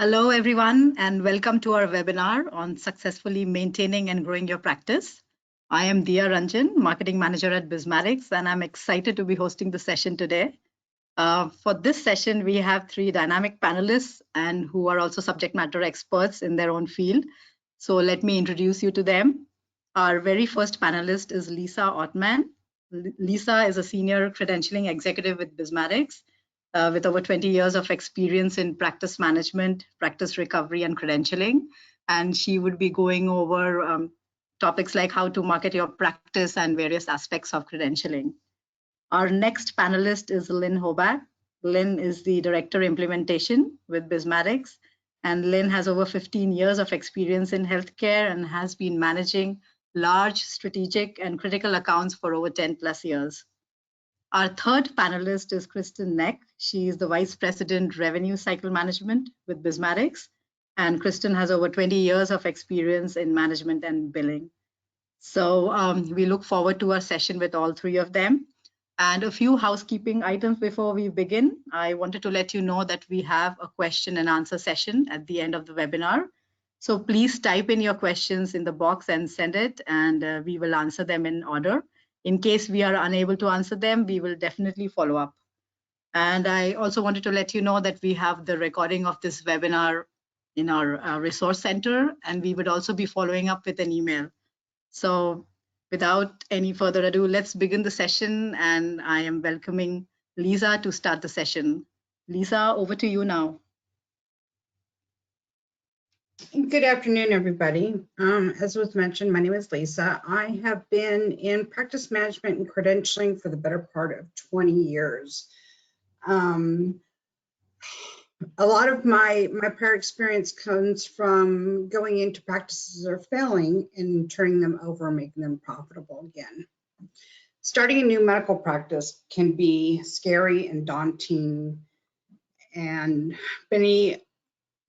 Hello, everyone, and welcome to our webinar on successfully maintaining and growing your practice. I am Diya Ranjan, Marketing Manager at Bizmatics, and I'm excited to be hosting the session today. For this session, we have three dynamic panelists and who are also subject matter experts in their own field. So let me introduce you to them. Our very first panelist is Lisa Ottman. Lisa is a senior credentialing executive with Bizmatics. With over 20 years of experience in practice management, practice recovery, and credentialing. And she would be going over topics like how to market your practice and various aspects of credentialing. Our next panelist is Lynn Hobart. Lynn is the Director Implementation with Bizmatics. And Lynn has over 15 years of experience in healthcare and has been managing large strategic and critical accounts for over 10 plus years. Our third panelist is Kristen Neck. She is the Vice President, Revenue Cycle Management with Bizmatics. And Kristen has over 20 years of experience in management and billing. So we look forward to our session with all three of them. And a few housekeeping items before we begin. I wanted to let you know that we have a question and answer session at the end of the webinar. So please type in your questions in the box and send it, and we will answer them in order. In case we are unable to answer them, we will definitely follow up. And I also wanted to let you know that we have the recording of this webinar in our resource center, and we would also be following up with an email. So without any further ado, let's begin the session, and I am welcoming Lisa to start the session. Lisa, over to you now. Good afternoon, everybody. As was mentioned, my name is Lisa. I have been in practice management and credentialing for the better part of 20 years. A lot of my prior experience comes from going into practices that are failing and turning them over and making them profitable again. Starting a new medical practice can be scary and daunting, and many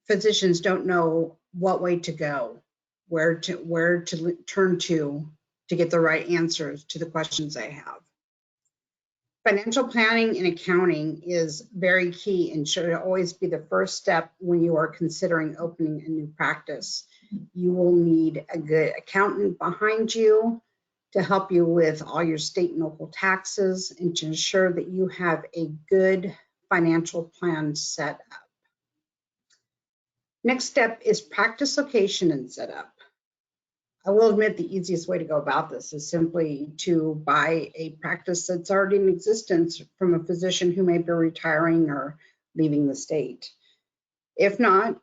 physicians don't know what way to go, where to turn to get the right answers to the questions they have. Financial planning and accounting is very key and should always be the first step when you are considering opening a new practice. You will need a good accountant behind you to help you with all your state and local taxes and to ensure that you have a good financial plan set up. Next step is practice location and setup. I will admit the easiest way to go about this is simply to buy a practice that's already in existence from a physician who may be retiring or leaving the state. If not,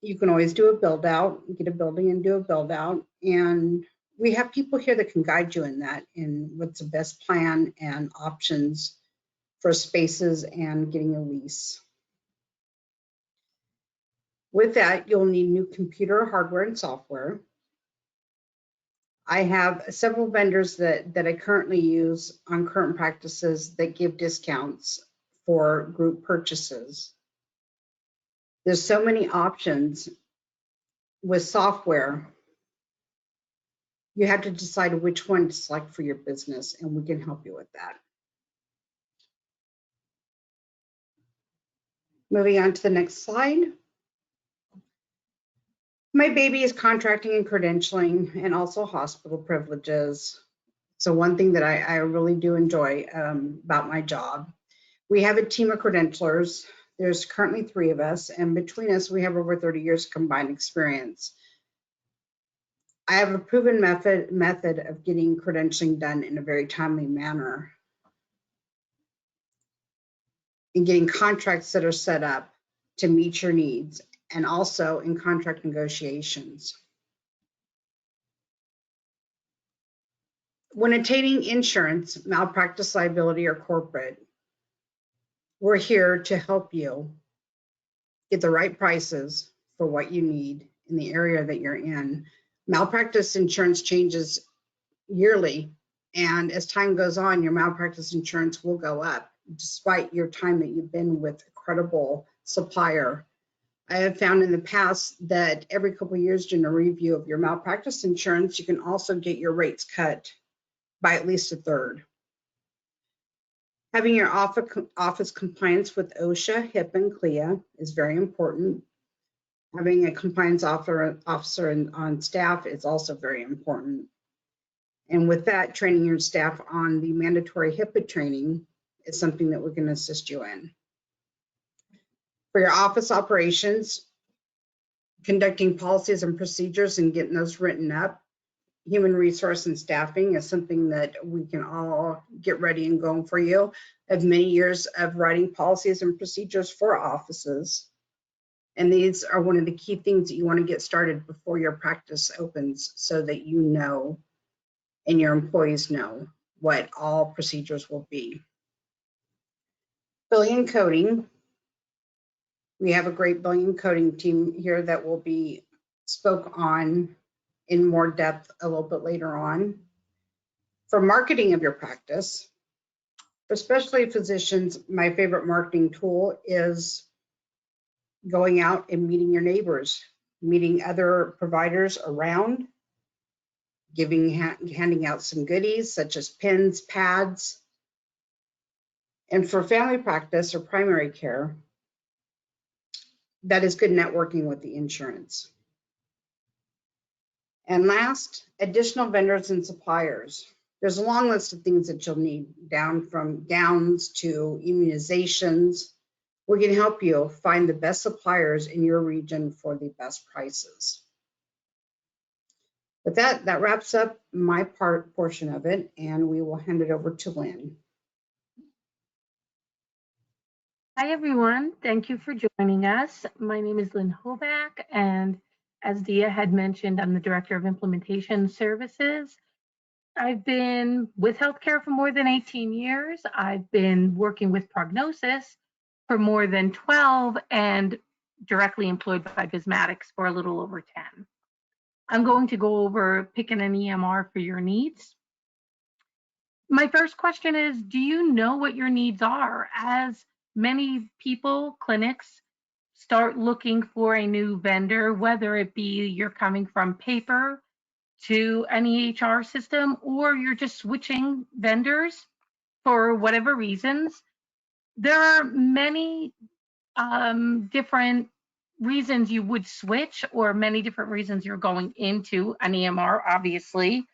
you can always do a build out, get a building and do a build out. And we have people here that can guide you in that, in what's the best plan and options for spaces and getting a lease. With that, you'll need new computer hardware and software. I have several vendors that I currently use on current practices that give discounts for group purchases. There's so many options with software. You have to decide which one to select for your business, and we can help you with that. Moving on to the next slide. My baby is contracting and credentialing and also hospital privileges. So one thing that I really do enjoy about my job. We have a team of credentialers. There's currently 3 of us, and between us, we have over 30 years combined experience. I have a proven method of getting credentialing done in a very timely manner and getting contracts that are set up to meet your needs, and also in contract negotiations. When attaining insurance, malpractice liability, or corporate, we're here to help you get the right prices for what you need in the area that you're in. Malpractice insurance changes yearly, and as time goes on, your malpractice insurance will go up despite your time that you've been with a credible supplier. I have found in the past that every couple of years during a review of your malpractice insurance, you can also get your rates cut by at least 1/3. Having your office compliance with OSHA, HIPAA, and CLIA is very important. Having a compliance officer on staff is also very important. And with that, training your staff on the mandatory HIPAA training is something that we're going to assist you in. For your office operations, conducting policies and procedures and getting those written up, human resource and staffing is something that we can all get ready and going for you. I have many years of writing policies and procedures for offices. And these are one of the key things that you want to get started before your practice opens, so that you know and your employees know what all procedures will be. Billing and coding. We have a great billing and coding team here that will be spoke on in more depth a little bit later on. For marketing of your practice, for specialty physicians, my favorite marketing tool is going out and meeting your neighbors, meeting other providers around, handing out some goodies such as pens, pads. And for family practice or primary care, that is good networking with the insurance. And last, additional vendors and suppliers. There's a long list of things that you'll need, down from gowns to immunizations. We can help you find the best suppliers in your region for the best prices. But that wraps up my portion of it, and we will hand it over to Lynn. Hi, everyone. Thank you for joining us. My name is Lynn Hoback, and as Dia had mentioned, I'm the Director of Implementation Services. I've been with healthcare for more than 18 years. I've been working with prognosis for more than 12 and directly employed by Bismatics for a little over 10. I'm going to go over picking an EMR for your needs. My first question is, do you know what your needs are? As many people, clinics, start looking for a new vendor, whether it be you're coming from paper to an EHR system, or you're just switching vendors for whatever reasons. There are many different reasons you would switch, or many different reasons you're going into an EMR, obviously.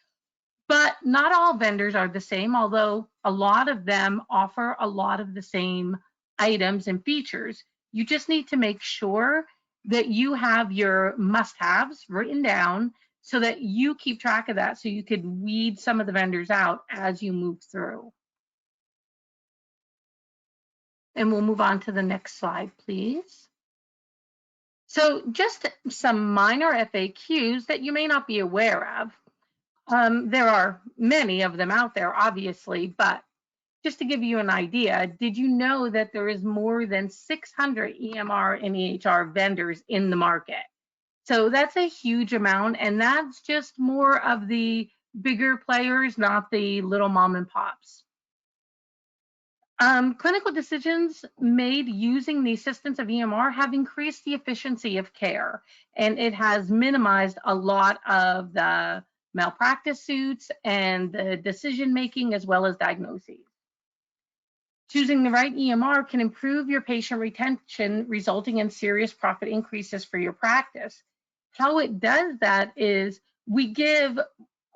But not all vendors are the same, although a lot of them offer a lot of the same items and features. You just need to make sure that you have your must-haves written down so that you keep track of that, so you could weed some of the vendors out as you move through. And we'll move on to the next slide, please. So just some minor FAQs that you may not be aware of. There are many of them out there, obviously, but just to give you an idea, did you know that there is more than 600 EMR and EHR vendors in the market? So that's a huge amount, and that's just more of the bigger players, not the little mom and pops. Clinical decisions made using the assistance of EMR have increased the efficiency of care, and it has minimized a lot of the malpractice suits and the decision making, as well as diagnoses. Choosing the right EMR can improve your patient retention, resulting in serious profit increases for your practice. How it does that is we give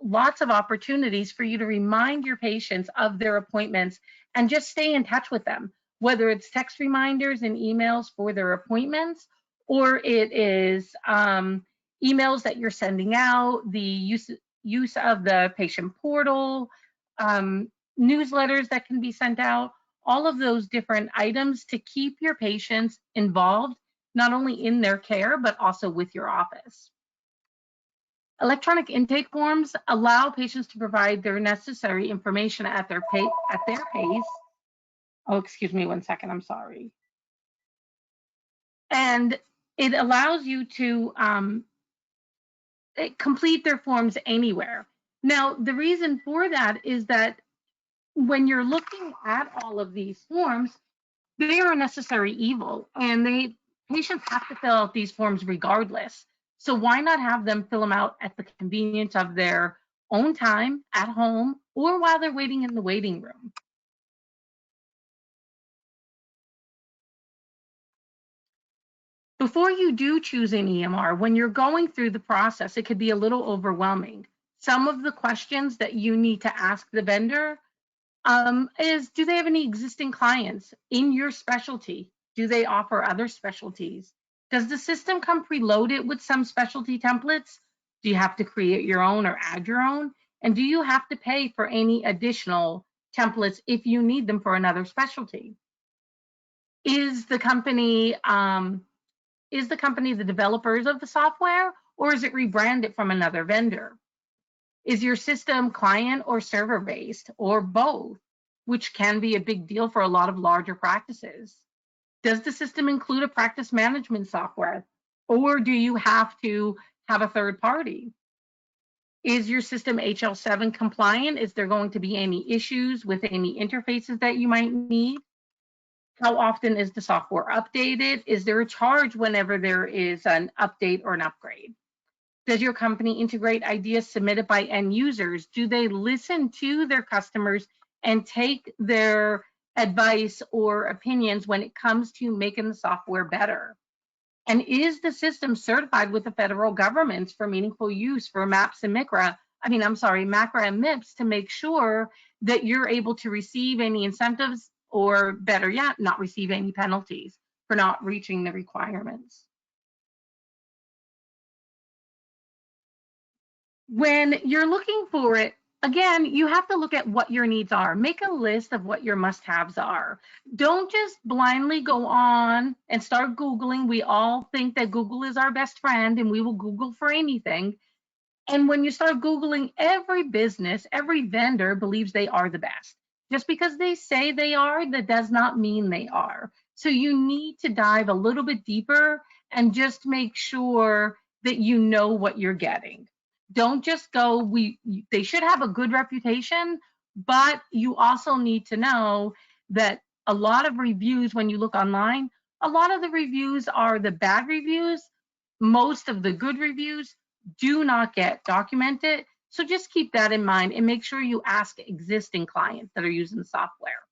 lots of opportunities for you to remind your patients of their appointments and just stay in touch with them, whether it's text reminders and emails for their appointments, or it is emails that you're sending out, the use of the patient portal, newsletters that can be sent out, all of those different items to keep your patients involved, not only in their care, but also with your office. Electronic intake forms allow patients to provide their necessary information at their pace. Oh, excuse me 1 second, I'm sorry. And it allows you to complete their forms anywhere. Now, the reason for that is that when you're looking at all of these forms, they are a necessary evil, and patients have to fill out these forms regardless. So why not have them fill them out at the convenience of their own time at home, or while they're waiting in the waiting room? Before you do choose an EMR, when you're going through the process, it could be a little overwhelming. Some of the questions that you need to ask the vendor is, do they have any existing clients in your specialty? Do they offer other specialties? Does the system come preloaded with some specialty templates? Do you have to create your own or add your own? And do you have to pay for any additional templates if you need them for another specialty? Is the company the developers of the software, or is it rebranded from another vendor? Is your system client or server based, or both, which can be a big deal for a lot of larger practices? Does the system include a practice management software, or do you have to have a third party? Is your system HL7 compliant? Is there going to be any issues with any interfaces that you might need? How often is the software updated? Is there a charge whenever there is an update or an upgrade? Does your company integrate ideas submitted by end users? Do they listen to their customers and take their advice or opinions when it comes to making the software better? And is the system certified with the federal government for meaningful use for MAPS and MICRA? MACRA and MIPS, to make sure that you're able to receive any incentives, or better yet, not receive any penalties for not reaching the requirements. When you're looking for it, again, you have to look at what your needs are. Make a list of what your must-haves are. Don't just blindly go on and start Googling. We all think that Google is our best friend and we will Google for anything. And when you start Googling, every business, every vendor believes they are the best. Just because they say they are, that does not mean they are. So you need to dive a little bit deeper and just make sure that you know what you're getting. Don't just go, they should have a good reputation, but you also need to know that a lot of reviews, when you look online, a lot of the reviews are the bad reviews. Most of the good reviews do not get documented. So just keep that in mind and make sure you ask existing clients that are using the software.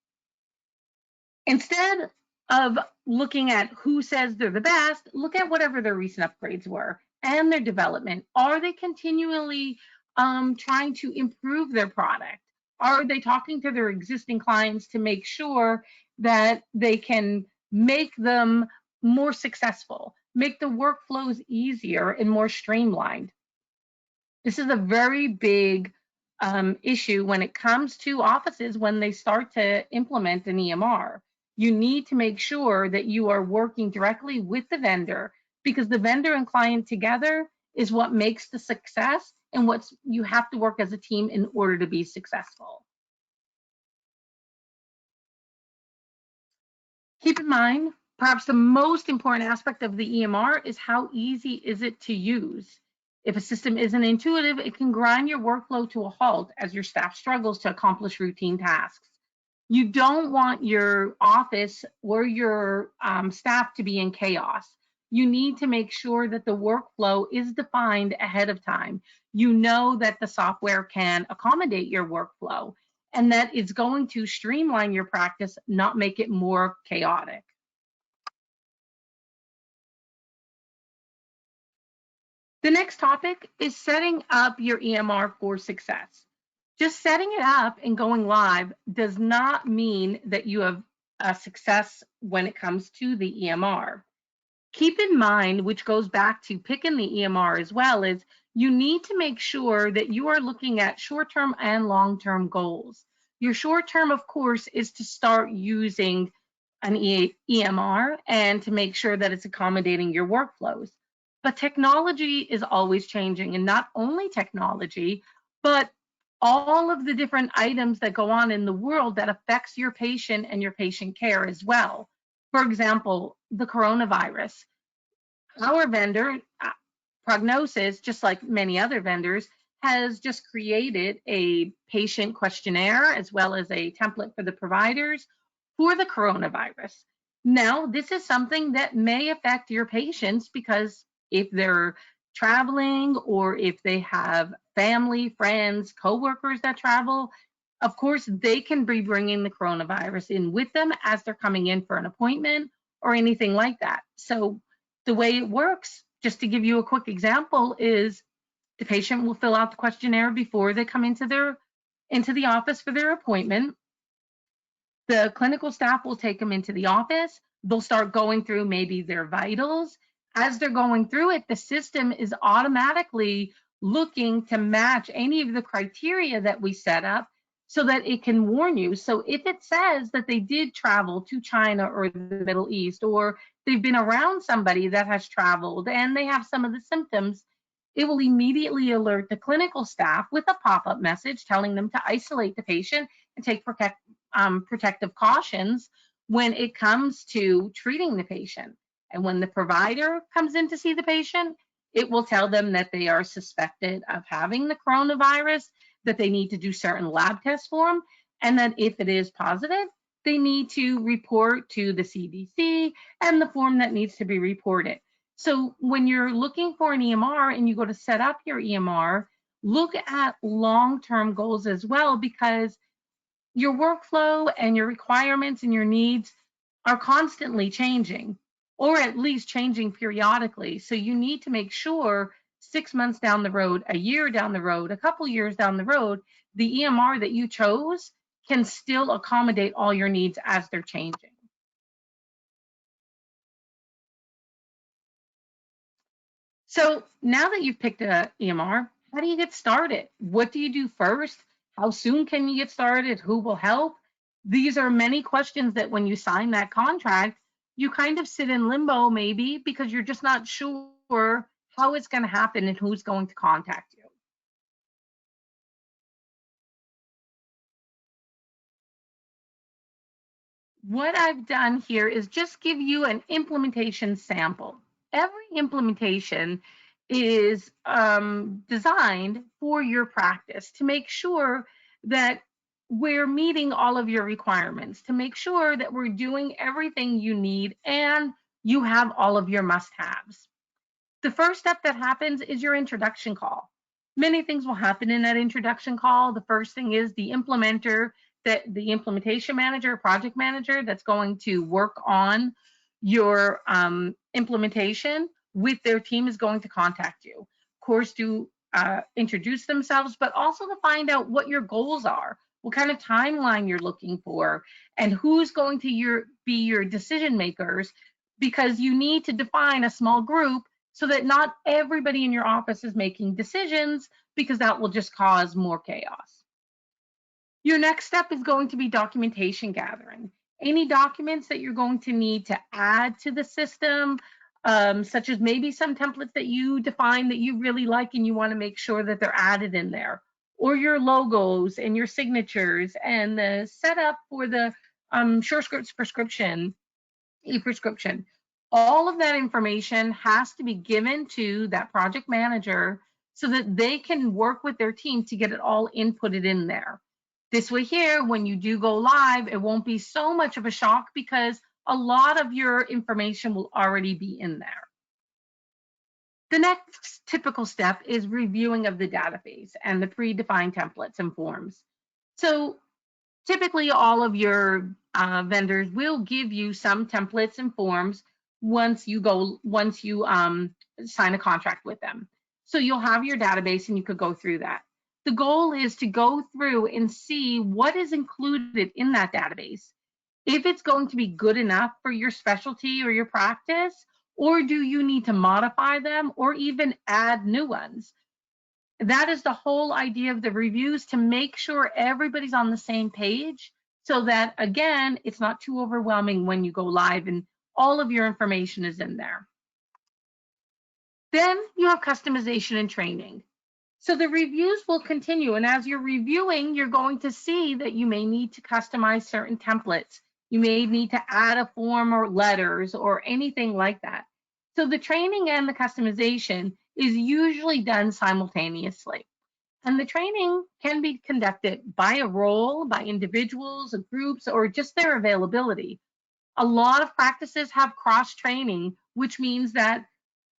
Instead of looking at who says they're the best, look at whatever their recent upgrades were and their development. Are they continually trying to improve their product? Are they talking to their existing clients to make sure that they can make them more successful, make the workflows easier and more streamlined? This is a very big issue when it comes to offices when they start to implement an EMR. You need to make sure that you are working directly with the vendor, because the vendor and client together is what makes the success, and you have to work as a team in order to be successful. Keep in mind, perhaps the most important aspect of the EMR is how easy is it to use. If a system isn't intuitive, it can grind your workflow to a halt as your staff struggles to accomplish routine tasks. You don't want your office or your staff to be in chaos. You need to make sure that the workflow is defined ahead of time. You know that the software can accommodate your workflow and that it's going to streamline your practice, not make it more chaotic. The next topic is setting up your EMR for success. Just setting it up and going live does not mean that you have a success when it comes to the EMR. Keep in mind, which goes back to picking the EMR as well, is you need to make sure that you are looking at short-term and long-term goals. Your short-term, of course, is to start using an EMR and to make sure that it's accommodating your workflows. But technology is always changing, and not only technology, but all of the different items that go on in the world that affects your patient and your patient care as well. For example, the coronavirus. Our vendor, Prognosis, just like many other vendors, has just created a patient questionnaire as well as a template for the providers for the coronavirus. Now, this is something that may affect your patients, because if they're traveling or if they have family, friends, coworkers that travel, of course, they can be bringing the coronavirus in with them as they're coming in for an appointment or anything like that. So The way it works, just to give you a quick example, is the patient will fill out the questionnaire before they come into the office for their appointment. The clinical staff will take them into the office. They'll start going through maybe their vitals. As they're going through it, the system is automatically looking to match any of the criteria that we set up so that it can warn you. So if it says that they did travel to China or the Middle East, or they've been around somebody that has traveled and they have some of the symptoms, it will immediately alert the clinical staff with a pop-up message telling them to isolate the patient and take protective cautions when it comes to treating the patient. And when the provider comes in to see the patient, it will tell them that they are suspected of having the coronavirus, that they need to do certain lab tests for them, and that if it is positive, they need to report to the CDC and the form that needs to be reported. So when you're looking for an EMR and you go to set up your EMR, look at long-term goals as well, because your workflow and your requirements and your needs are constantly changing, or at least changing periodically. So you need to make sure 6 months down the road, a year down the road, a couple years down the road, the EMR that you chose can still accommodate all your needs as they're changing. So now that you've picked a EMR, how do you get started? What do you do first? How soon can you get started? Who will help? These are many questions that when you sign that contract, you kind of sit in limbo maybe because you're just not sure how it's going to happen and who's going to contact you. What I've done here is just give you an implementation sample. Every implementation is designed for your practice to make sure that we're meeting all of your requirements, to make sure that we're doing everything you need and you have all of your must-haves. The first step that happens is your introduction call. Many things will happen in that introduction call. The first thing is the implementer, that the implementation manager, project manager that's going to work on your implementation with their team is going to contact you. Of course, to introduce themselves, but also to find out what your goals are, what kind of timeline you're looking for, and who's going to be your decision makers, because you need to define a small group so that not everybody in your office is making decisions, because that will just cause more chaos. Your next step is going to be documentation gathering. Any documents that you're going to need to add to the system, such as maybe some templates that you define that you really like and you want to make sure that they're added in there, or your logos and your signatures and the setup for the SureScripts prescription, e-prescription. All of that information has to be given to that project manager so that they can work with their team to get it all inputted in there. This way here, when you do go live, it won't be so much of a shock because a lot of your information will already be in there. The next typical step is reviewing of the database and the predefined templates and forms. So typically all of your vendors will give you some templates and forms once you sign a contract with them. So you'll have your database and you could go through that. The goal is to go through and see what is included in that database. If it's going to be good enough for your specialty or your practice, or do you need to modify them or even add new ones? That is the whole idea of the reviews, to make sure everybody's on the same page so that, again, it's not too overwhelming when you go live and all of your information is in there. Then you have customization and training. So the reviews will continue, and as you're reviewing, you're going to see that you may need to customize certain templates. You may need to add a form or letters or anything like that. So the training and the customization is usually done simultaneously. And the training can be conducted by a role, by individuals, groups, or just their availability. A lot of practices have cross-training, which means that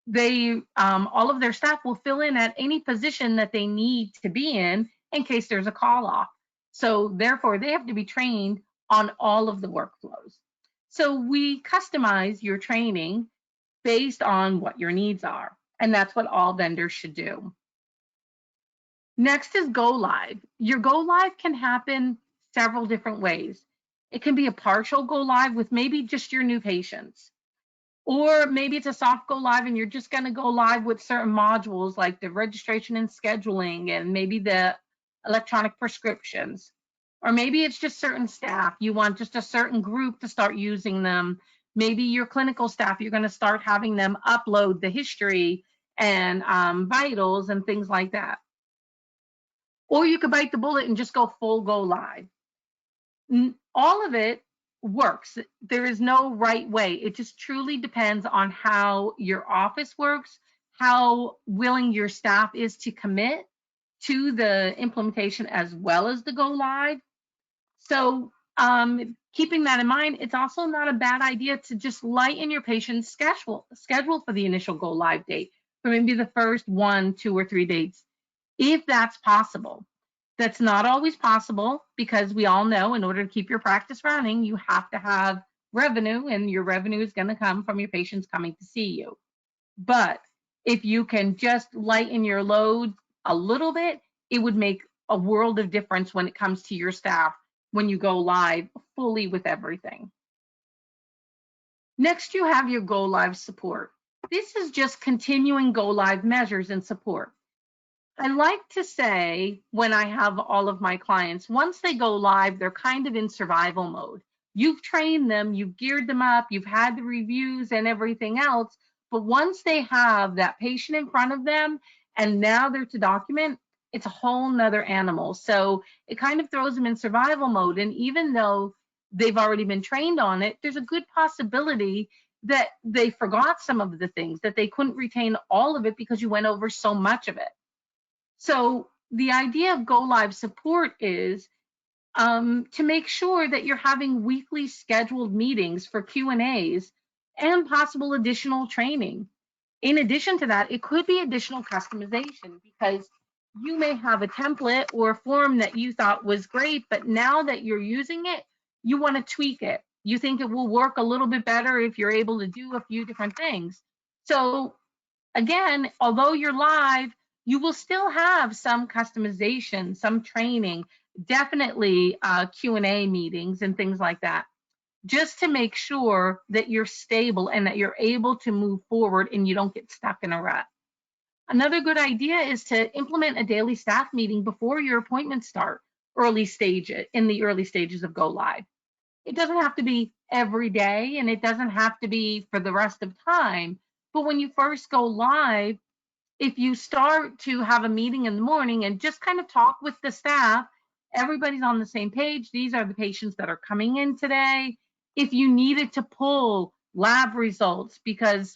they all of their staff will fill in at any position that they need to be in case there's a call off. So therefore, they have to be trained on all of the workflows. So we customize your training based on what your needs are. And that's what all vendors should do. Next is go live. Your go live can happen several different ways. It can be a partial go live with maybe just your new patients. Or maybe it's a soft go live and you're just going to go live with certain modules like the registration and scheduling and maybe the electronic prescriptions. Or maybe it's just certain staff. You want just a certain group to start using them. Maybe your clinical staff, you're going to start having them upload the history and vitals and things like that. Or you could bite the bullet and just go full go live. All of it works. There is no right way. It just truly depends on how your office works, how willing your staff is to commit to the implementation as well as the go live. So keeping that in mind, it's also not a bad idea to just lighten your patient's schedule for the initial go live date for maybe the first 1, 2, or 3 dates, if that's possible. That's not always possible because we all know in order to keep your practice running, you have to have revenue, and your revenue is going to come from your patients coming to see you. But if you can just lighten your load a little bit, it would make a world of difference when it comes to your staff when you go live fully with everything. Next, you have your go live support. This is just continuing go live measures and support. I like to say when I have all of my clients, once they go live, they're kind of in survival mode. You've trained them, you've geared them up, you've had the reviews and everything else, but once they have that patient in front of them and now they're to document, it's a whole nother animal. So it kind of throws them in survival mode. And even though they've already been trained on it, there's a good possibility that they forgot some of the things, that they couldn't retain all of it because you went over so much of it. So the idea of go live support is to make sure that you're having weekly scheduled meetings for Q&As and possible additional training. In addition to that, it could be additional customization because you may have a template or a form that you thought was great, but now that you're using it, you want to tweak it. You think it will work a little bit better if you're able to do a few different things. So again, although you're live, you will still have some customization, some training, definitely Q&A meetings and things like that, just to make sure that you're stable and that you're able to move forward and you don't get stuck in a rut. Another good idea is to implement a daily staff meeting before your appointments start, in the early stages of go live. It doesn't have to be every day and it doesn't have to be for the rest of time, but when you first go live, if you start to have a meeting in the morning and just kind of talk with the staff, everybody's on the same page. These are the patients that are coming in today. If you needed to pull lab results because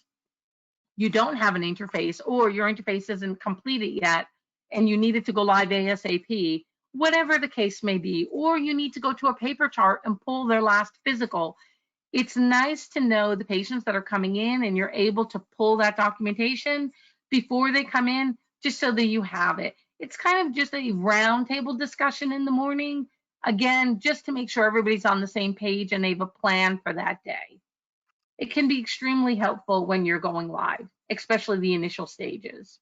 you don't have an interface or your interface isn't completed yet and you needed to go live ASAP, whatever the case may be, or you need to go to a paper chart and pull their last physical, it's nice to know the patients that are coming in and you're able to pull that documentation before they come in, just so that you have it. It's kind of just a roundtable discussion in the morning, again, just to make sure everybody's on the same page and they have a plan for that day. It can be extremely helpful when you're going live, especially the initial stages.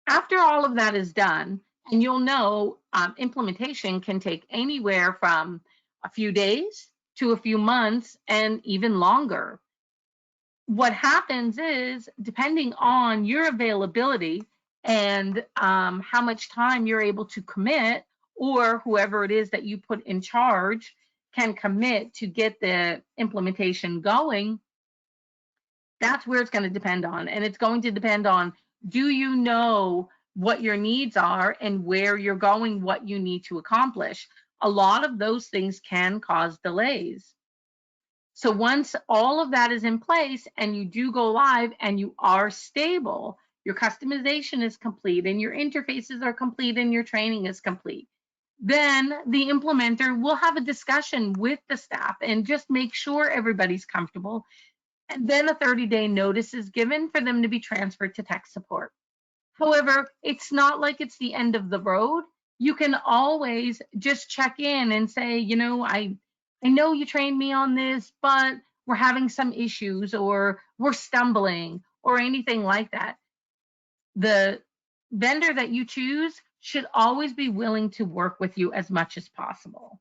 After all of that is done, and you'll know implementation can take anywhere from a few days to a few months and even longer. What happens is, depending on your availability and how much time you're able to commit, or whoever it is that you put in charge can commit to get the implementation going, that's where it's going to depend on. And it's going to depend on, do you know what your needs are and where you're going, what you need to accomplish? A lot of those things can cause delays. So once all of that is in place and you do go live and you are stable, your customization is complete and your interfaces are complete and your training is complete, then the implementer will have a discussion with the staff and just make sure everybody's comfortable. And then a 30-day notice is given for them to be transferred to tech support. However, it's not like it's the end of the road. You can always just check in and say, you know, I know you trained me on this, but we're having some issues or we're stumbling or anything like that, the vendor that you choose should always be willing to work with you as much as possible.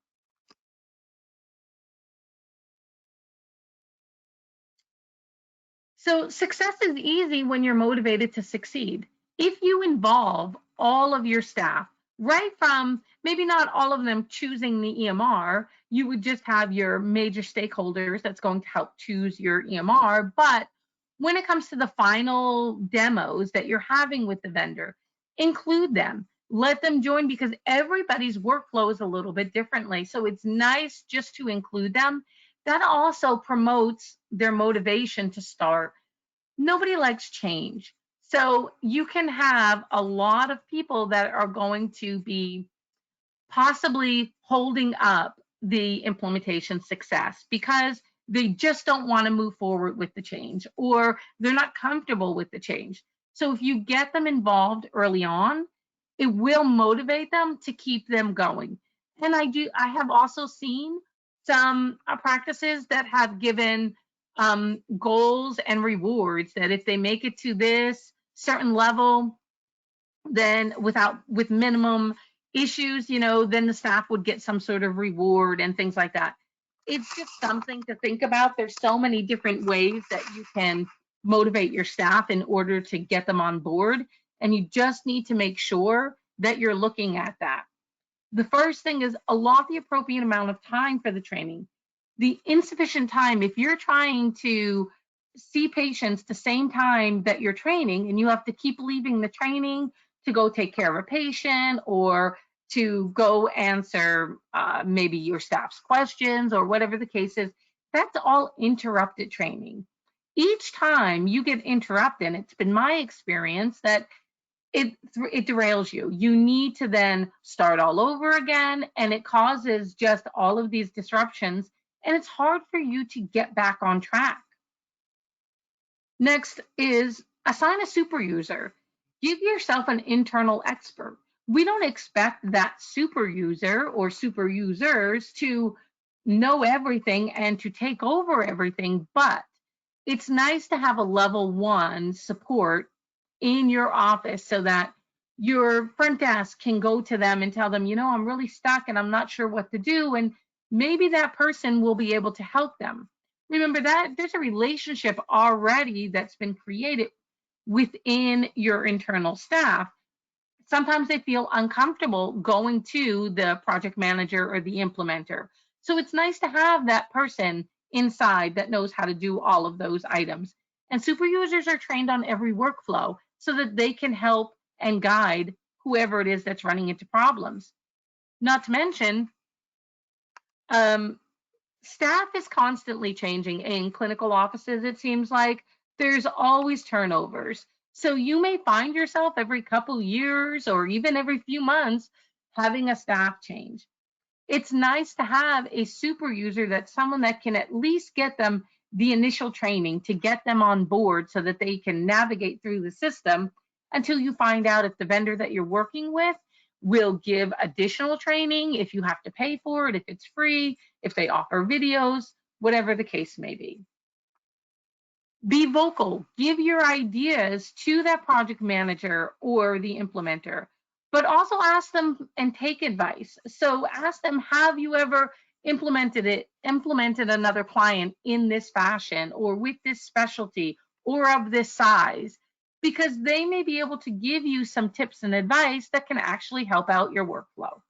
So success is easy when you're motivated to succeed. If you involve all of your staff, right from maybe not all of them choosing the EMR, you would just have your major stakeholders that's going to help choose your EMR. But when it comes to the final demos that you're having with the vendor, include them. Let them join because everybody's workflow is a little bit differently. So it's nice just to include them. That also promotes their motivation to start. Nobody likes change. So you can have a lot of people that are going to be possibly holding up the implementation success because they just don't want to move forward with the change or they're not comfortable with the change. So if you get them involved early on, it will motivate them to keep them going. And I have also seen some practices that have given goals and rewards that if they make it to this certain level, then with minimum issues, then the staff would get some sort of reward and things like that. It's just something to think about. There's so many different ways that you can motivate your staff in order to get them on board. And you just need to make sure that you're looking at that. The first thing is allot the appropriate amount of time for the training. The insufficient time, if you're trying to see patients the same time that you're training and you have to keep leaving the training to go take care of a patient or to go answer maybe your staff's questions or whatever the case is, that's all interrupted training. Each time you get interrupted, it's been my experience that it derails you. You need to then start all over again, and it causes just all of these disruptions, and it's hard for you to get back on track. Next is assign a super user. Give yourself an internal expert. We don't expect that super user or super users to know everything and to take over everything, but it's nice to have a level 1 support in your office so that your front desk can go to them and tell them, I'm really stuck and I'm not sure what to do. And maybe that person will be able to help them. Remember that there's a relationship already that's been created within your internal staff. Sometimes they feel uncomfortable going to the project manager or the implementer. So it's nice to have that person inside that knows how to do all of those items. And super users are trained on every workflow so that they can help and guide whoever it is that's running into problems. Not to mention, staff is constantly changing in clinical offices. It seems like there's always turnovers. So you may find yourself every couple years or even every few months having a staff change. It's nice to have a super user that's someone that can at least get them the initial training to get them on board so that they can navigate through the system until you find out if the vendor that you're working with will give additional training, if you have to pay for it, if it's free, if they offer videos, whatever the case may be. Be vocal. Give your ideas to that project manager or the implementer, but also ask them and take advice. So ask them, have you ever implemented another client in this fashion or with this specialty or of this size? Because they may be able to give you some tips and advice that can actually help out your workflow.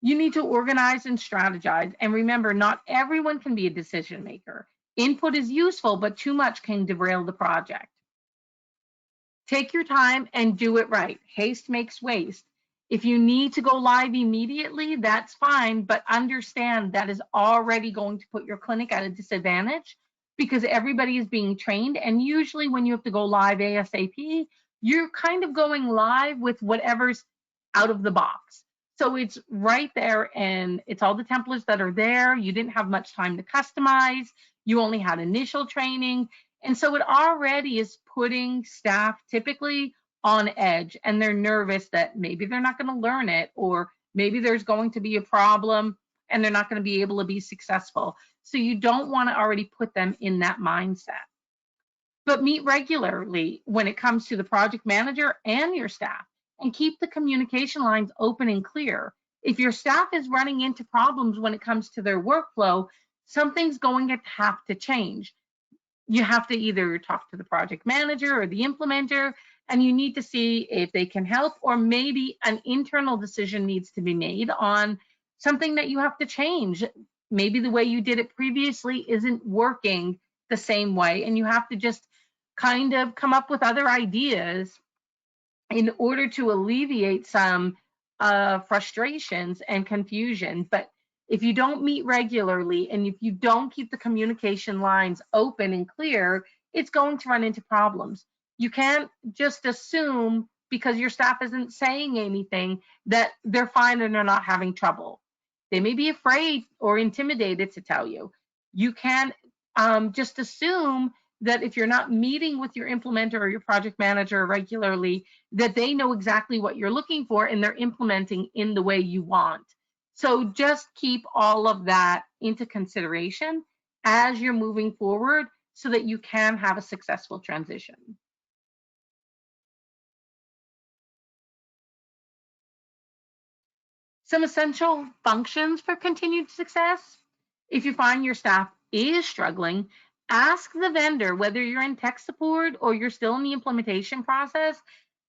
You need to organize and strategize. And remember, not everyone can be a decision maker. Input is useful, but too much can derail the project. Take your time and do it right. Haste makes waste. If you need to go live immediately, that's fine, but understand that is already going to put your clinic at a disadvantage because everybody is being trained. And usually when you have to go live ASAP, you're kind of going live with whatever's out of the box. So it's right there and it's all the templates that are there. You didn't have much time to customize. You only had initial training. And so it already is putting staff typically on edge and they're nervous that maybe they're not going to learn it or maybe there's going to be a problem and they're not going to be able to be successful. So you don't want to already put them in that mindset. But meet regularly when it comes to the project manager and your staff, and keep the communication lines open and clear. If your staff is running into problems when it comes to their workflow, something's going to have to change. You have to either talk to the project manager or the implementer, and you need to see if they can help, or maybe an internal decision needs to be made on something that you have to change. Maybe the way you did it previously isn't working the same way, and you have to just kind of come up with other ideas in order to alleviate some frustrations and confusion. But if you don't meet regularly, and if you don't keep the communication lines open and clear, it's going to run into problems. You can't just assume because your staff isn't saying anything that they're fine and they're not having trouble. They may be afraid or intimidated to tell you. You can't just assume that if you're not meeting with your implementer or your project manager regularly, that they know exactly what you're looking for and they're implementing in the way you want. So just keep all of that into consideration as you're moving forward so that you can have a successful transition. Some essential functions for continued success. If you find your staff is struggling, ask the vendor, whether you're in tech support or you're still in the implementation process,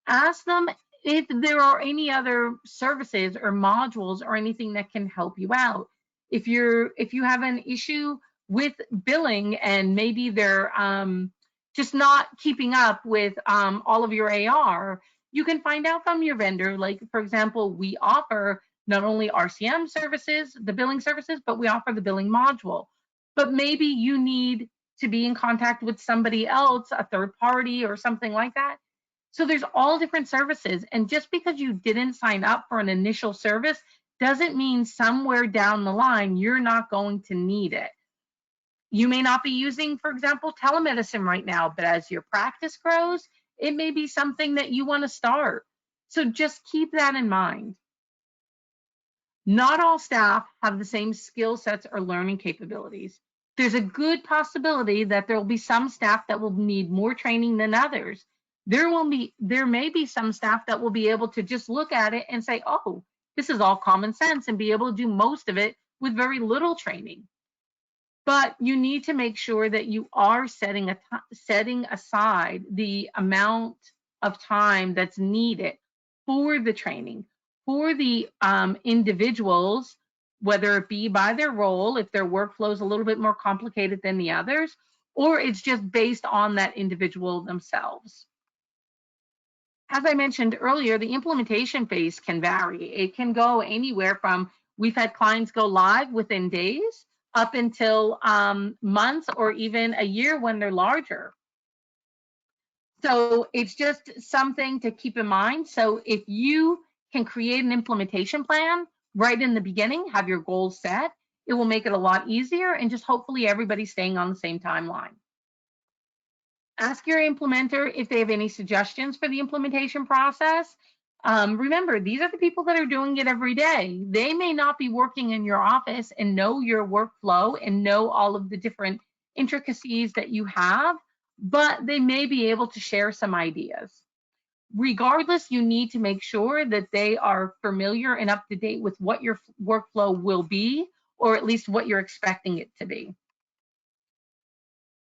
ask them if there are any other services or modules or anything that can help you out. If you have an issue with billing and maybe they're just not keeping up with all of your AR, you can find out from your vendor. Like, for example, we offer not only RCM services, the billing services, but we offer the billing module. But maybe you need to be in contact with somebody else, a third party or something like that. So there's all different services. And just because you didn't sign up for an initial service doesn't mean somewhere down the line you're not going to need it. You may not be using, for example, telemedicine right now, but as your practice grows, it may be something that you want to start. So just keep that in mind. Not all staff have the same skill sets or learning capabilities. There's a good possibility that there will be some staff that will need more training than others. There may be some staff that will be able to just look at it and say, oh, this is all common sense, and be able to do most of it with very little training. But you need to make sure that you are setting aside the amount of time that's needed for the training, for the individuals, whether it be by their role, if their workflow is a little bit more complicated than the others, or it's just based on that individual themselves. As I mentioned earlier, the implementation phase can vary. It can go anywhere from, we've had clients go live within days up until months or even a year when they're larger. So it's just something to keep in mind. So if you can create an implementation plan right in the beginning, have your goals set, it will make it a lot easier, and just hopefully everybody's staying on the same timeline. Ask your implementer if they have any suggestions for the implementation process. Remember, these are the people that are doing it every day. They may not be working in your office and know your workflow and know all of the different intricacies that you have, but they may be able to share some ideas. Regardless, you need to make sure that they are familiar and up to date with what your workflow will be, or at least what you're expecting it to be.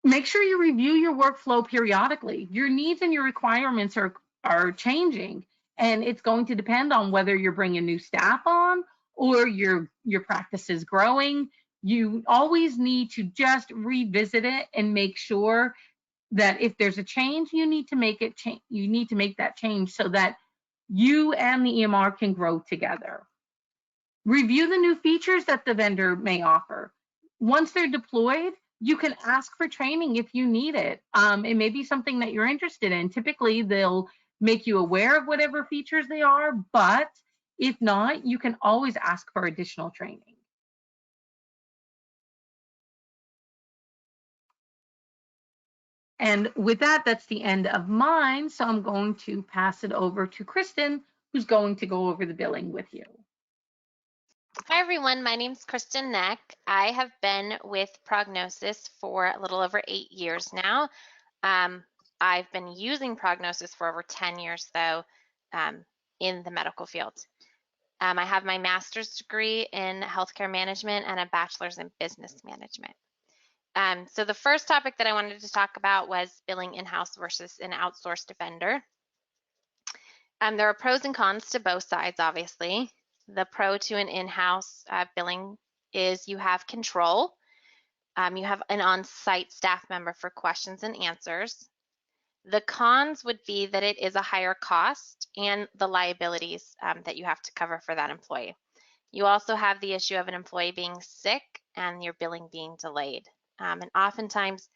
Make sure you review your workflow periodically. Your needs and your requirements are changing, and it's going to depend on whether you're bringing new staff on or your practice is growing. You always need to just revisit it and make sure that if there's a change, you need to make that change so that you and the EMR can grow together. Review the new features that the vendor may offer. Once they're deployed, you can ask for training if you need it. It may be something that you're interested in. Typically, they'll make you aware of whatever features they are, but if not, you can always ask for additional training. And with that, that's the end of mine. So I'm going to pass it over to Kristen, who's going to go over the billing with you. Hi everyone, my name's Kristen Neck. I have been with Prognosis for a little over 8 years now. I've been using Prognosis for over 10 years though in the medical field. I have my master's degree in healthcare management and a bachelor's in business management. So the first topic that I wanted to talk about was billing in-house versus an outsourced vendor. There are pros and cons to both sides, obviously. The pro to an in-house billing is you have control. You have an on-site staff member for questions and answers. The cons would be that it is a higher cost and the liabilities that you have to cover for that employee. You also have the issue of an employee being sick and your billing being delayed. And oftentimes,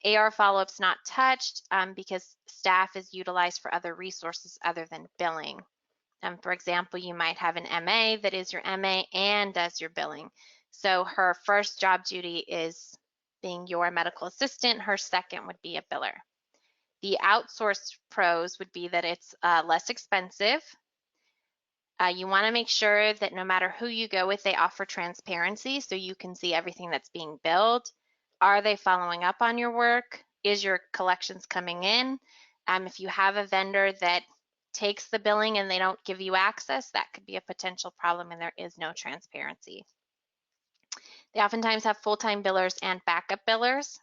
AR follow-up's not touched because staff is utilized for other resources other than billing. For example, you might have an MA that is your MA and does your billing. So her first job duty is being your medical assistant. Her second would be a biller. The outsourced pros would be that it's less expensive. You want to make sure that no matter who you go with, they offer transparency so you can see everything that's being billed. Are they following up on your work? Is your collections coming in? If you have a vendor that takes the billing and they don't give you access, that could be a potential problem and there is no transparency. They oftentimes have full-time billers and backup billers.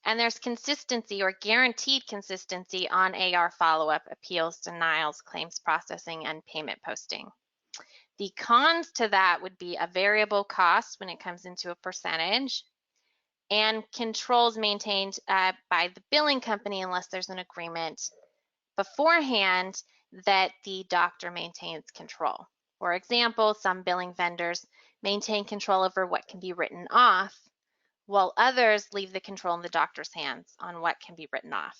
And there's consistency or guaranteed consistency on AR follow-up, appeals, denials, claims processing, and payment posting. The cons to that would be a variable cost when it comes into a percentage and controls maintained by the billing company unless there's an agreement beforehand that the doctor maintains control. For example, some billing vendors maintain control over what can be written off, while others leave the control in the doctor's hands on what can be written off.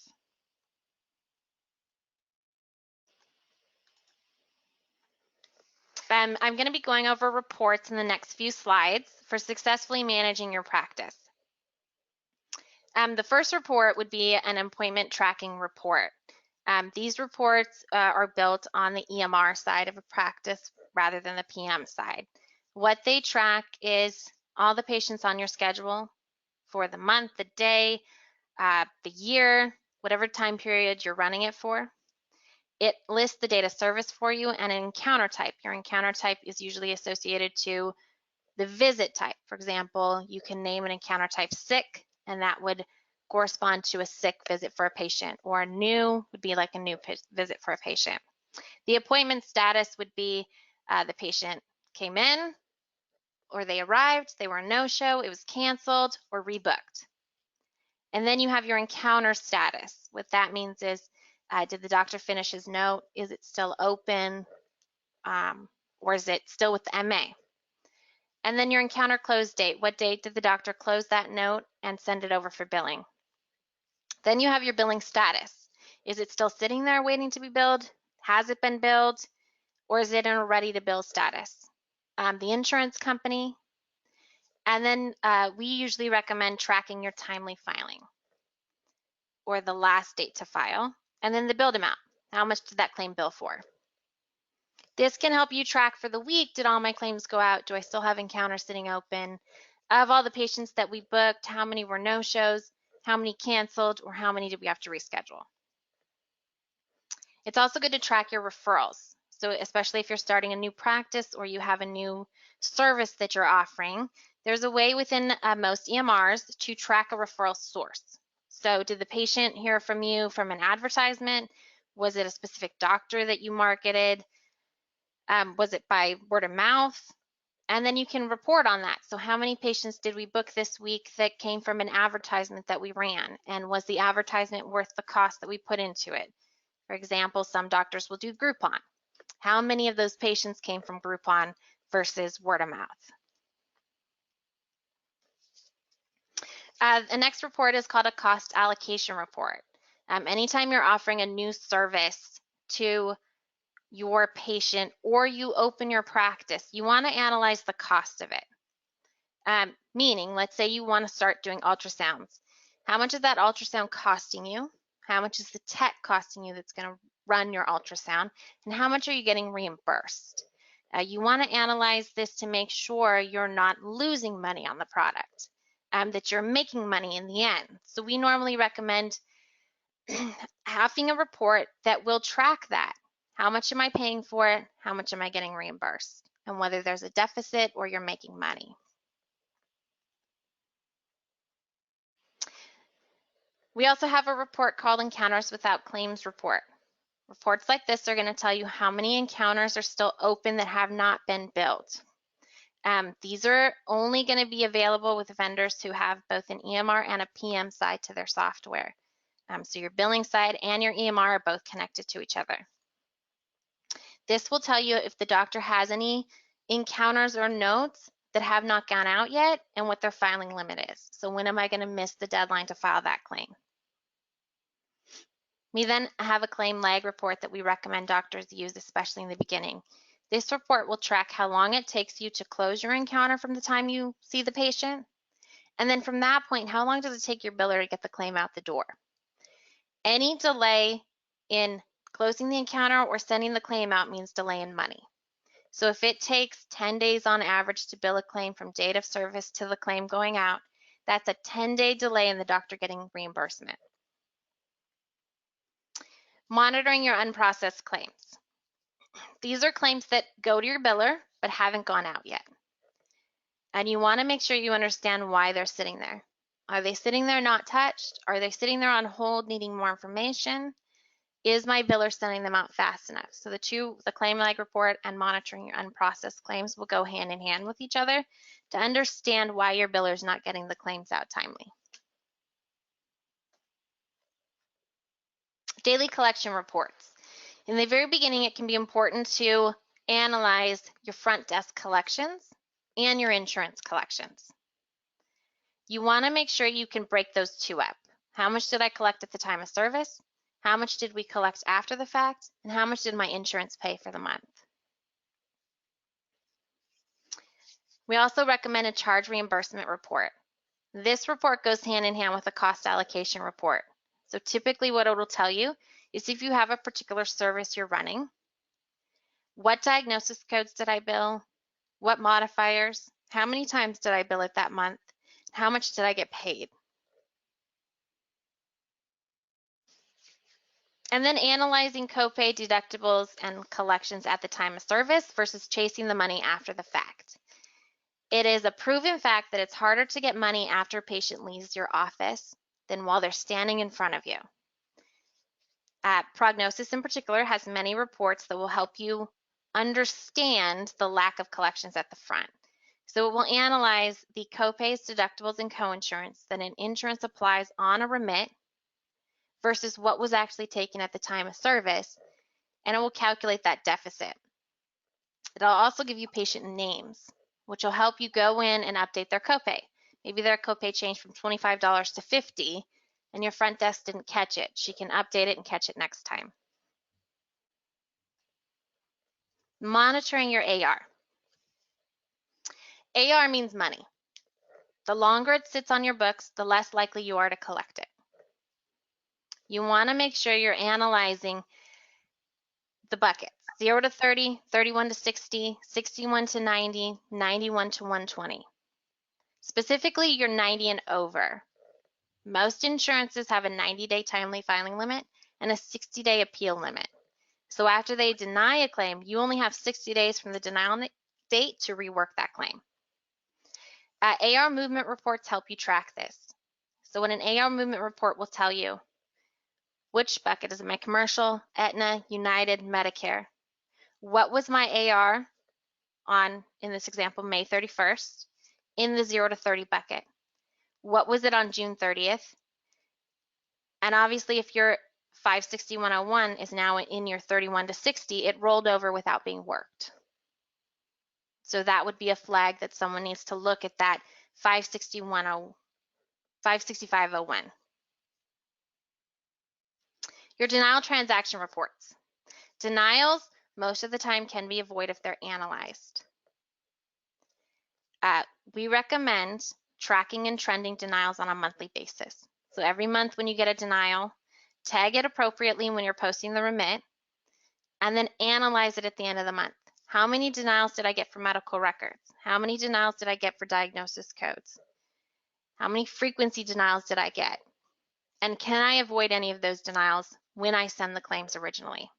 I'm going to be going over reports in the next few slides for successfully managing your practice. The first report would be an appointment tracking report. These reports are built on the EMR side of a practice rather than the PM side. What they track is all the patients on your schedule for the month, the day, the year, whatever time period you're running it for. It lists the data service for you and an encounter type. Your encounter type is usually associated to the visit type. For example, you can name an encounter type sick, and that would correspond to a sick visit for a patient, or a new would be like a new visit for a patient. The appointment status would be the patient came in, or they arrived, they were a no-show, it was canceled, or rebooked. And then you have your encounter status. What that means is, did the doctor finish his note? Is it still open? Or is it still with the MA? And then your encounter close date. What date did the doctor close that note and send it over for billing? Then you have your billing status. Is it still sitting there waiting to be billed? Has it been billed? Or is it in a ready to bill status? The insurance company. And then we usually recommend tracking your timely filing or the last date to file. And then the billed amount. How much did that claim bill for? This can help you track for the week. Did all my claims go out? Do I still have encounters sitting open? Of all the patients that we booked, how many were no-shows? How many canceled? Or how many did we have to reschedule? It's also good to track your referrals. So especially if you're starting a new practice or you have a new service that you're offering, there's a way within most EMRs to track a referral source. So did the patient hear from you from an advertisement? Was it a specific doctor that you marketed? Was it by word of mouth? And then you can report on that. So how many patients did we book this week that came from an advertisement that we ran? And was the advertisement worth the cost that we put into it? For example, some doctors will do Groupon. How many of those patients came from Groupon versus word of mouth? The next report is called a cost allocation report. Anytime you're offering a new service to your patient or you open your practice, you want to analyze the cost of it. Meaning, let's say you want to start doing ultrasounds. How much is that ultrasound costing you? How much is the tech costing you that's going to run your ultrasound? And how much are you getting reimbursed? You want to analyze this to make sure you're not losing money on the product, that you're making money in the end. So we normally recommend having a report that will track that. How much am I paying for it? How much am I getting reimbursed? And whether there's a deficit or you're making money. We also have a report called Encounters Without Claims report. Reports like this are going to tell you how many encounters are still open that have not been billed. These are only going to be available with vendors who have both an EMR and a PM side to their software. So your billing side and your EMR are both connected to each other. This will tell you if the doctor has any encounters or notes that have not gone out yet and what their filing limit is. So when am I going to miss the deadline to file that claim? We then have a claim lag report that we recommend doctors use, especially in the beginning. This report will track how long it takes you to close your encounter from the time you see the patient. And then from that point, how long does it take your biller to get the claim out the door? Any delay in closing the encounter or sending the claim out means delay in money. So if it takes 10 days on average to bill a claim from date of service to the claim going out, that's a 10-day delay in the doctor getting reimbursement. Monitoring your unprocessed claims. These are claims that go to your biller but haven't gone out yet. And you want to make sure you understand why they're sitting there. Are they sitting there not touched? Are they sitting there on hold needing more information? Is my biller sending them out fast enough? So the claim lag report and monitoring your unprocessed claims will go hand in hand with each other to understand why your biller is not getting the claims out timely. Daily collection reports. In the very beginning, it can be important to analyze your front desk collections and your insurance collections. You want to make sure you can break those two up. How much did I collect at the time of service? How much did we collect after the fact? And how much did my insurance pay for the month? We also recommend a charge reimbursement report. This report goes hand in hand with a cost allocation report. So typically what it will tell you is if you have a particular service you're running, what diagnosis codes did I bill? What modifiers? How many times did I bill it that month? How much did I get paid? And then analyzing copay, deductibles, and collections at the time of service versus chasing the money after the fact. It is a proven fact that it's harder to get money after a patient leaves your office than while they're standing in front of you. Prognosis in particular has many reports that will help you understand the lack of collections at the front. So it will analyze the copays, deductibles, and coinsurance that an insurance applies on a remit versus what was actually taken at the time of service, and it will calculate that deficit. It'll also give you patient names, which will help you go in and update their copay. Maybe their copay changed from $25 to $50, and your front desk didn't catch it. She can update it and catch it next time. Monitoring your AR. AR means money. The longer it sits on your books, the less likely you are to collect it. You want to make sure you're analyzing the buckets, 0 to 30, 31 to 60, 61 to 90, 91 to 120. Specifically, you're 90 and over. Most insurances have a 90-day timely filing limit and a 60-day appeal limit. So after they deny a claim, you only have 60 days from the denial date to rework that claim. AR movement reports help you track this. So an AR movement report will tell you which bucket is it, my commercial, Aetna, United, Medicare. What was my AR on, in this example, May 31st in the 0 to 30 bucket? What was it on June 30th? And obviously, if your 560-101 is now in your 31 to 60, it rolled over without being worked. So that would be a flag that someone needs to look at that 565-01. Your denial transaction reports. Denials, most of the time, can be avoided if they're analyzed. We recommend tracking and trending denials on a monthly basis. So every month when you get a denial, tag it appropriately when you're posting the remit, and then analyze it at the end of the month. How many denials did I get for medical records? How many denials did I get for diagnosis codes? How many frequency denials did I get? And can I avoid any of those denials when I send the claims originally?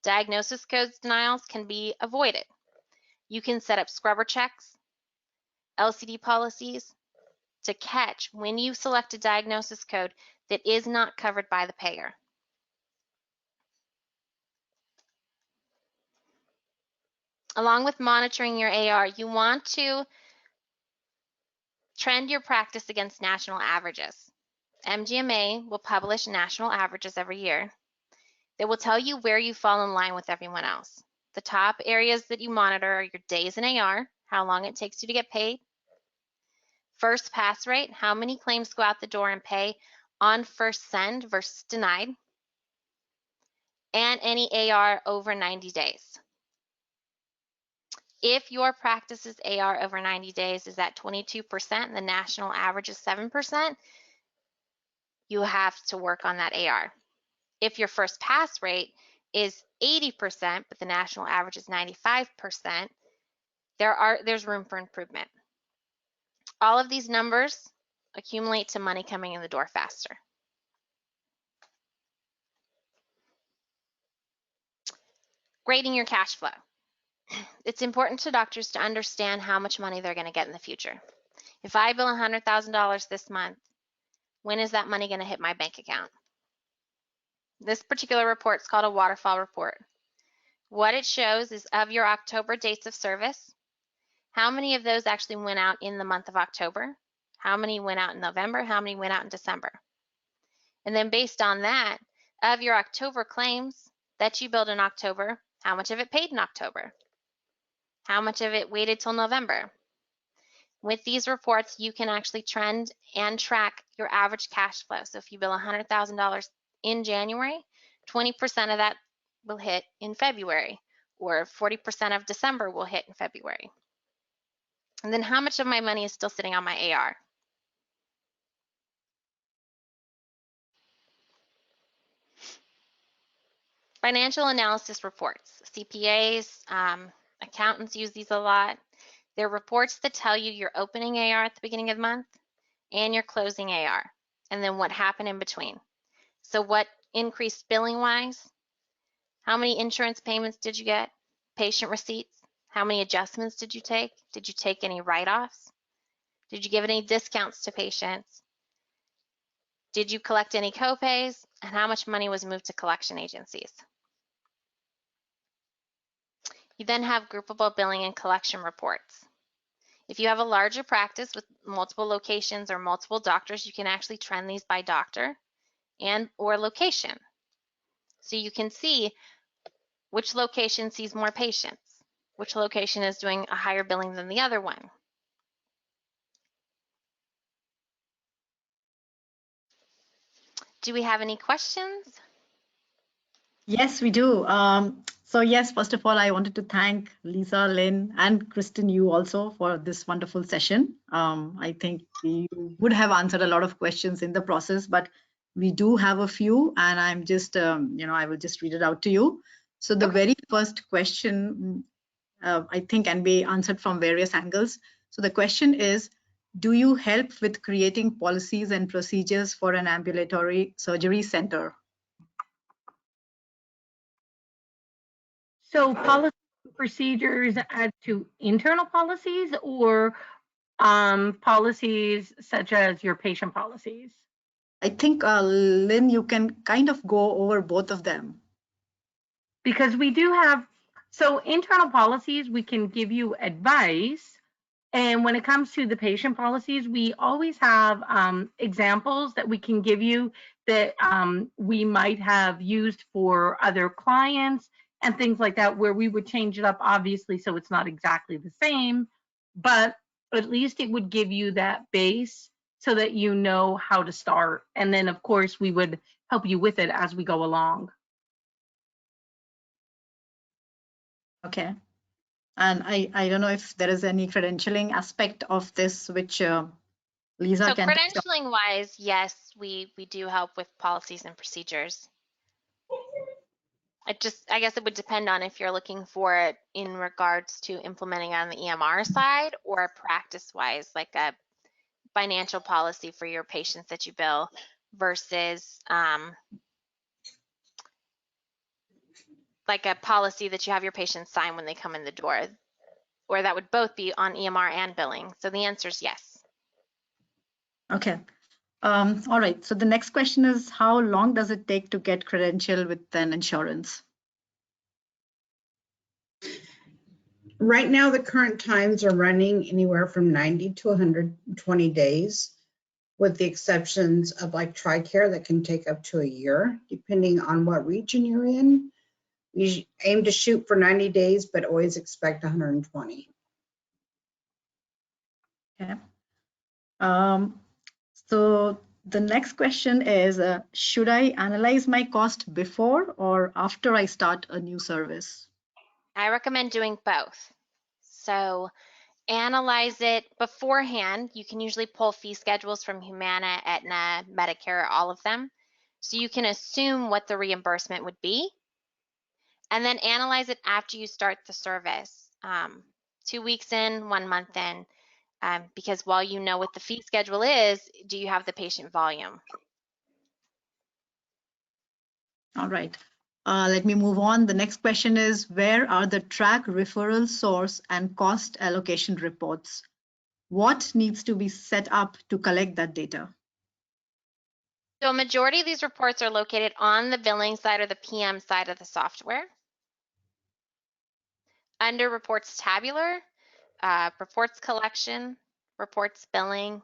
Diagnosis codes denials can be avoided. You can set up scrubber checks, LCD policies to catch when you select a diagnosis code that is not covered by the payer. Along with monitoring your AR, you want to trend your practice against national averages. MGMA will publish national averages every year. They will tell you where you fall in line with everyone else. The top areas that you monitor are your days in AR, how long it takes you to get paid, first pass rate, how many claims go out the door and pay on first send versus denied, and any AR over 90 days. If your practice's AR over 90 days is at 22% and the national average is 7%, you have to work on that AR. If your first pass rate is 80%, but the national average is 95%, there's room for improvement. All of these numbers accumulate to money coming in the door faster. Grading your cash flow. It's important to doctors to understand how much money they're going to get in the future. If I bill $100,000 this month, when is that money going to hit my bank account? This particular report is called a waterfall report. What it shows is of your October dates of service, how many of those actually went out in the month of October? How many went out in November? How many went out in December? And then based on that, of your October claims that you billed in October, how much of it paid in October? How much of it waited till November? With these reports, you can actually trend and track your average cash flow. So if you bill $100,000 in January, 20% of that will hit in February, or 40% of December will hit in February. And then how much of my money is still sitting on my AR? Financial analysis reports. CPAs, accountants use these a lot. They're reports that tell you your opening AR at the beginning of the month and your closing AR, and then what happened in between. So what increased billing-wise? How many insurance payments did you get? Patient receipts? How many adjustments did you take? Did you take any write-offs? Did you give any discounts to patients? Did you collect any copays? And how much money was moved to collection agencies? You then have groupable billing and collection reports. If you have a larger practice with multiple locations or multiple doctors, you can actually trend these by doctor and or location. So you can see which location sees more patients, which location is doing a higher billing than the other one. Do we have any questions? Yes, we do. So yes, first of all, I wanted to thank Lisa, Lynn, and Kristen, you also, for this wonderful session. I think you would have answered a lot of questions in the process, but we do have a few, and I'm just, I will just read it out to you. So the very first question, I think, can be answered from various angles. So the question is, do you help with creating policies and procedures for an ambulatory surgery center? So policy procedures add to internal policies, or policies such as your patient policies? I think, Lynn, you can kind of go over both of them. Because we do have, so internal policies, we can give you advice. And when it comes to the patient policies, we always have examples that we can give you that we might have used for other clients and things like that, where we would change it up, obviously, so it's not exactly the same, but at least it would give you that base so that you know how to start. And then, of course, we would help you with it as we go along. Okay. And I don't know if there is any credentialing aspect of this, which Lisa So can. credentialing wise, yes, we do help with policies and procedures. I guess it would depend on if you're looking for it in regards to implementing on the EMR side or practice-wise, like a financial policy for your patients that you bill versus like a policy that you have your patients sign when they come in the door, or that would both be on EMR and billing. So the answer is yes. Okay. All right. So the next question is, how long does it take to get credentialed with an insurance? Right now, the current times are running anywhere from 90 to 120 days, with the exceptions of like TRICARE that can take up to a year, depending on what region you're in. We aim to shoot for 90 days, but always expect 120. Okay. So the next question is, should I analyze my cost before or after I start a new service? I recommend doing both. So analyze it beforehand. You can usually pull fee schedules from Humana, Aetna, Medicare, all of them. So you can assume what the reimbursement would be, and then analyze it after you start the service, 2 weeks in, 1 month in, because while you know what the fee schedule is, do you have the patient volume? All right. Let me move on. The next question is, where are the track, referral source, and cost allocation reports? What needs to be set up to collect that data? So a majority of these reports are located on the billing side or the PM side of the software. Under reports tabular, reports collection, reports billing,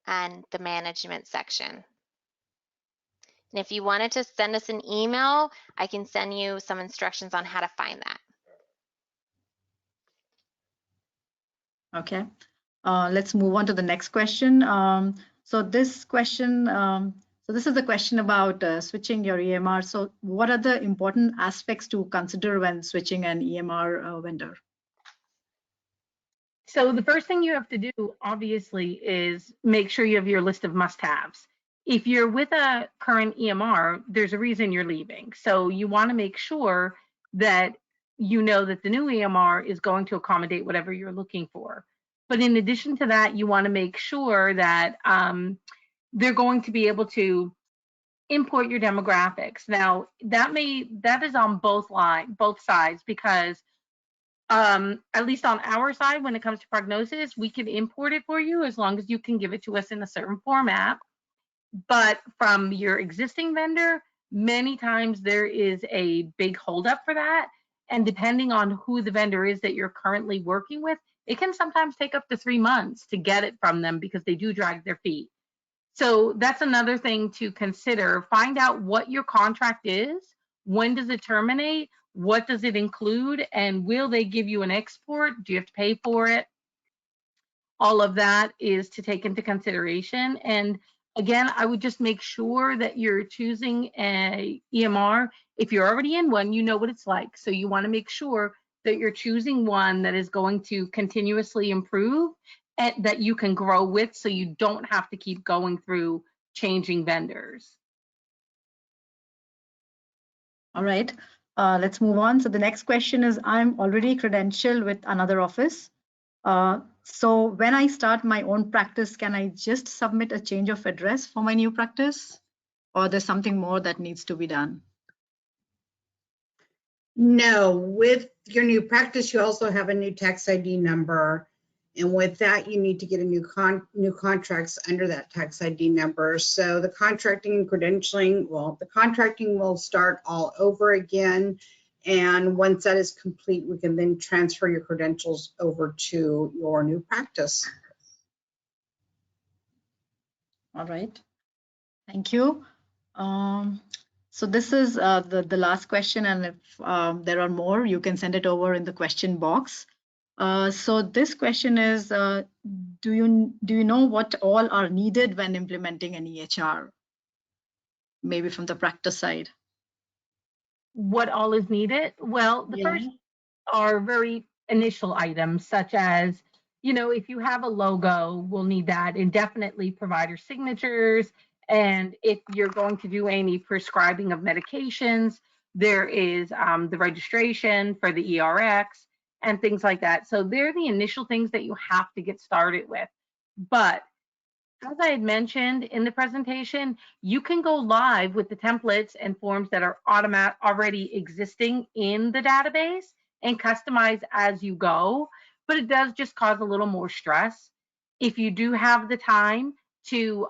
and the management section. And if you wanted to send us an email, I can send you some instructions on how to find that. Okay. Let's move on to the next question. So this is the question about switching your EMR. So what are the important aspects to consider when switching an EMR vendor? So the first thing you have to do, obviously, is make sure you have your list of must-haves. If you're with a current EMR, there's a reason you're leaving. So you want to make sure that you know that the new EMR is going to accommodate whatever you're looking for. But in addition to that, you want to make sure that they're going to be able to import your demographics. Now, that is on both sides, because at least on our side, when it comes to prognosis, we can import it for you as long as you can give it to us in a certain format. But from your existing vendor, many times there is a big holdup for that. And depending on who the vendor is that you're currently working with, it can sometimes take up to 3 months to get it from them because they do drag their feet. So that's another thing to consider. Find out what your contract is. When does it terminate? What does it include? And will they give you an export? Do you have to pay for it? All of that is to take into consideration. And again, I would just make sure that you're choosing a EMR. If you're already in one, you know what it's like. So you want to make sure that you're choosing one that is going to continuously improve and that you can grow with, so you don't have to keep going through changing vendors. All right, let's move on. So the next question is, I'm already credentialed with another office. So when I start my own practice, can I just submit a change of address for my new practice, or there's something more that needs to be done? No, with your new practice, you also have a new tax ID number. And with that, you need to get a new contracts under that tax ID number. So the contracting and credentialing, well, the contracting will start all over again. And once that is complete, we can then transfer your credentials over to your new practice. All right, thank you. So this is the last question, and if there are more, you can send it over in the question box. So this question is, do you know what all are needed when implementing an EHR? Maybe from the practice side. What all is needed? Well, the first are very initial items, such as, if you have a logo, we'll need that, and definitely provider signatures. And if you're going to do any prescribing of medications, There is the registration for the ERX and things like that. So they're the initial things that you have to get started with. But as I had mentioned in the presentation, you can go live with the templates and forms that are already existing in the database and customize as you go, but it does just cause a little more stress. If you do have the time to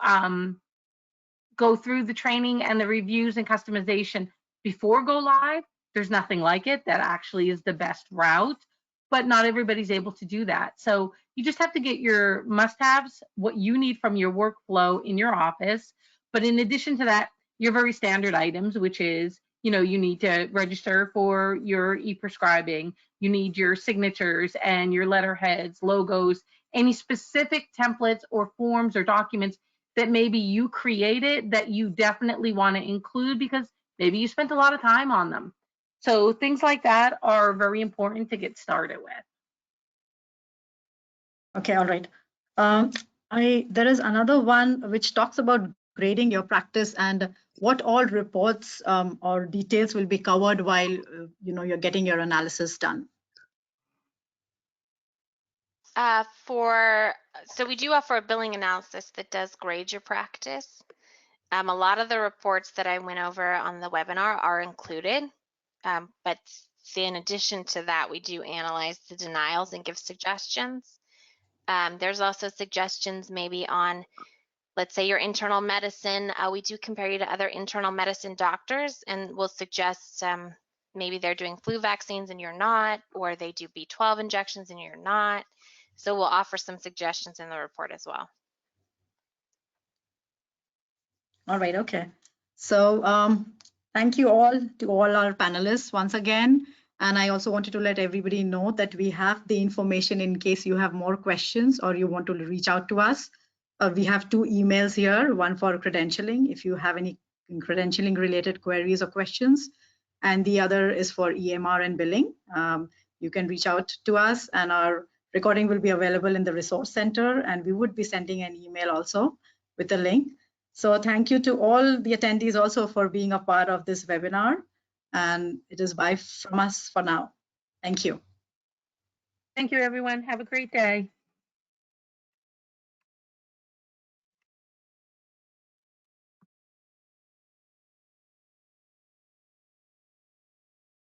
go through the training and the reviews and customization before go live, there's nothing like it. That actually is the best route, but not everybody's able to do that. So you just have to get your must-haves, what you need from your workflow in your office. But in addition to that, your very standard items, which is, you know, you need to register for your e-prescribing, you need your signatures and your letterheads, logos, any specific templates or forms or documents that maybe you created that you definitely want to include because maybe you spent a lot of time on them. So things like that are very important to get started with. Okay, all right. There is another one which talks about grading your practice and what all reports or details will be covered while you're getting your analysis done. So we do offer a billing analysis that does grade your practice. A lot of the reports that I went over on the webinar are included, but in addition to that, we do analyze the denials and give suggestions. There's also suggestions maybe on, let's say, your internal medicine. We do compare you to other internal medicine doctors, and we'll suggest maybe they're doing flu vaccines and you're not, or they do B12 injections and you're not. So we'll offer some suggestions in the report as well. All right, okay. So thank you all to all our panelists once again. And I also wanted to let everybody know that we have the information in case you have more questions or you want to reach out to us. We have 2 emails here, one for credentialing, if you have any credentialing related queries or questions, and the other is for EMR and billing. You can reach out to us, and our recording will be available in the resource center, and we would be sending an email also with a link. So thank you to all the attendees also for being a part of this webinar, and it is bye from us for now. Thank you. Thank you, everyone. Have a great day.